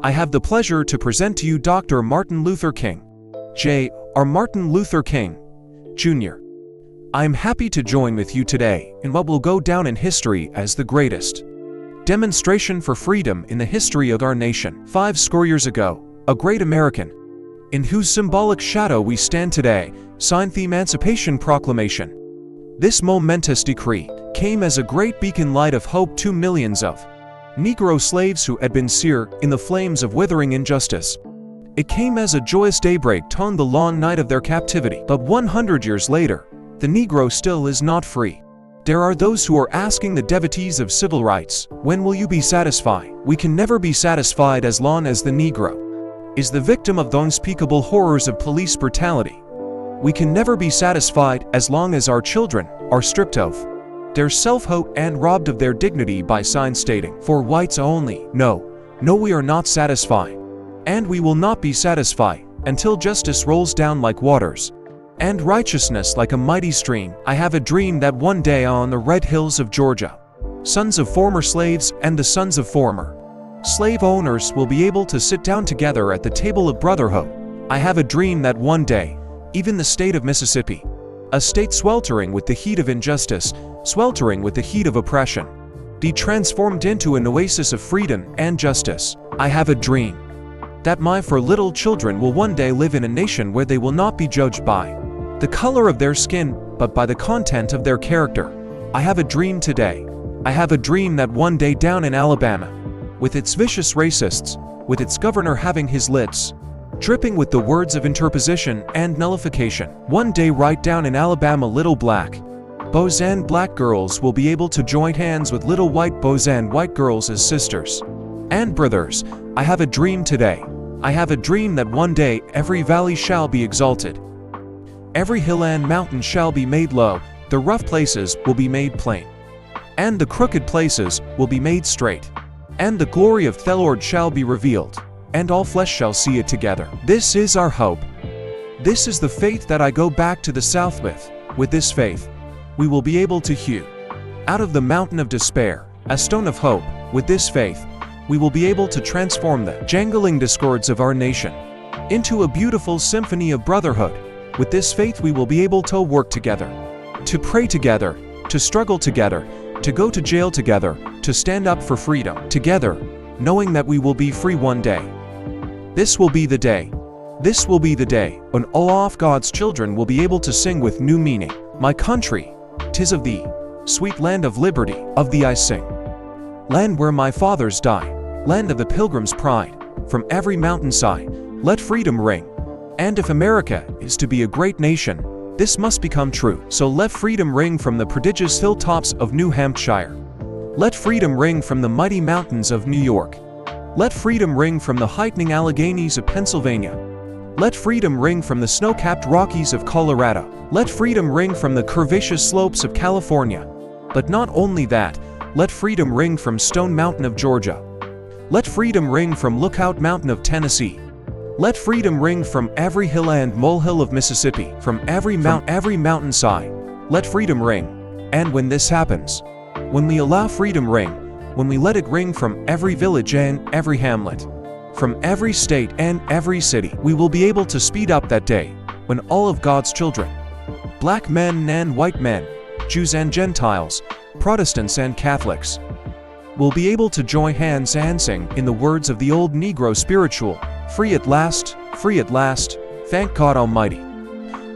I have the pleasure to present to you Dr. Martin Luther King, Jr. Martin Luther King, Jr. I am happy to join with you today in what will go down in history as the greatest demonstration for freedom in the history of our nation. 50 years ago, a great American, in whose symbolic shadow we stand today, signed the Emancipation Proclamation. This momentous decree came as a great beacon light of hope to millions of Negro slaves who had been seared in the flames of withering injustice. It came as a joyous daybreak to the long night of their captivity. But 100 years later, the Negro still is not free. There are those who are asking the devotees of civil rights, when will you be satisfied? We can never be satisfied as long as the Negro is the victim of the unspeakable horrors of police brutality. We can never be satisfied as long as our children are stripped of their self-hope and robbed of their dignity by signs stating, "For whites only." No, we are not satisfied. And we will not be satisfied until justice rolls down like waters and righteousness like a mighty stream. I have a dream that one day on the red hills of Georgia, sons of former slaves and the sons of former slave owners will be able to sit down together at the table of brotherhood. I have a dream that one day, even the state of Mississippi, a state sweltering with the heat of injustice, sweltering with the heat of oppression, be transformed into an oasis of freedom and justice. I have a dream that my 4 little children will one day live in a nation where they will not be judged by the color of their skin, but by the content of their character. I have a dream today. I have a dream that one day down in Alabama, with its vicious racists, with its governor having his lids dripping with the words of interposition and nullification, one day right down in Alabama, little black boys and black girls will be able to join hands with little white boys and white girls as sisters and brothers. I have a dream today. I have a dream that one day every valley shall be exalted, every hill and mountain shall be made low, the rough places will be made plain, and the crooked places will be made straight, and the glory of the Lord shall be revealed, and all flesh shall see it together. This is our hope. This is the faith that I go back to the South with. With this faith, we will be able to hew out of the mountain of despair a stone of hope. With this faith, we will be able to transform the jangling discords of our nation into a beautiful symphony of brotherhood. With this faith, we will be able to work together, to pray together, to struggle together, to go to jail together, to stand up for freedom together, knowing that we will be free one day. This will be the day. This will be the day when all of God's children will be able to sing with new meaning. My country, 'tis of thee, sweet land of liberty, of thee I sing. Land where my fathers died, land of the pilgrim's pride. From every mountainside, let freedom ring. And if America is to be a great nation, this must become true. So let freedom ring from the prodigious hilltops of New Hampshire. Let freedom ring from the mighty mountains of New York. Let freedom ring from the heightening Alleghenies of Pennsylvania. Let freedom ring from the snow-capped Rockies of Colorado. Let freedom ring from the curvaceous slopes of California. But not only that, let freedom ring from Stone Mountain of Georgia. Let freedom ring from Lookout Mountain of Tennessee. Let freedom ring from every hill and molehill of Mississippi, from every mountainside. Let freedom ring. And when this happens, when we allow freedom ring, when we let it ring from every village and every hamlet, from every state and every city, we will be able to speed up that day when all of God's children, black men and white men, Jews and Gentiles, Protestants and Catholics, will be able to join hands and sing in the words of the old Negro spiritual, free at last, thank God Almighty.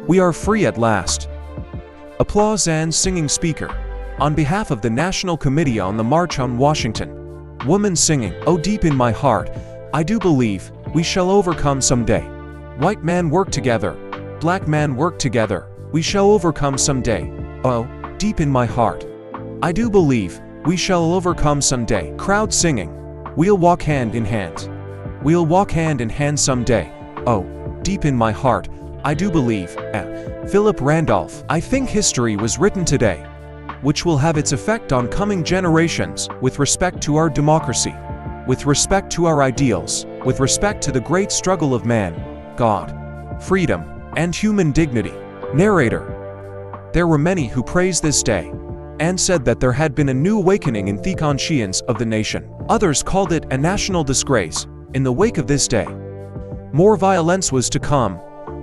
We are free at last. Applause and singing speaker. On behalf of the National Committee on the March on Washington, woman singing, oh deep in my heart, I do believe we shall overcome someday. White man work together, black man work together, we shall overcome someday. Oh, deep in my heart, I do believe we shall overcome someday. Crowd singing, we'll walk hand in hand. We'll walk hand in hand someday. Oh, deep in my heart, I do believe. Philip Randolph. I think history was written today, which will have its effect on coming generations with respect to our democracy, with respect to our ideals, with respect to the great struggle of man, God, freedom, and human dignity. Narrator. There were many who praised this day and said that there had been a new awakening in the conscience of the nation. Others called it a national disgrace, In the wake of this day, more violence was to come,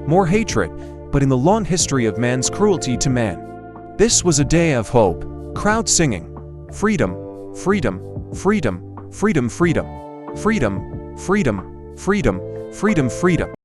more hatred, but in the long history of man's cruelty to man, this was a day of hope. Crowd singing, freedom, freedom, freedom, freedom, freedom, freedom, freedom, freedom, freedom, freedom.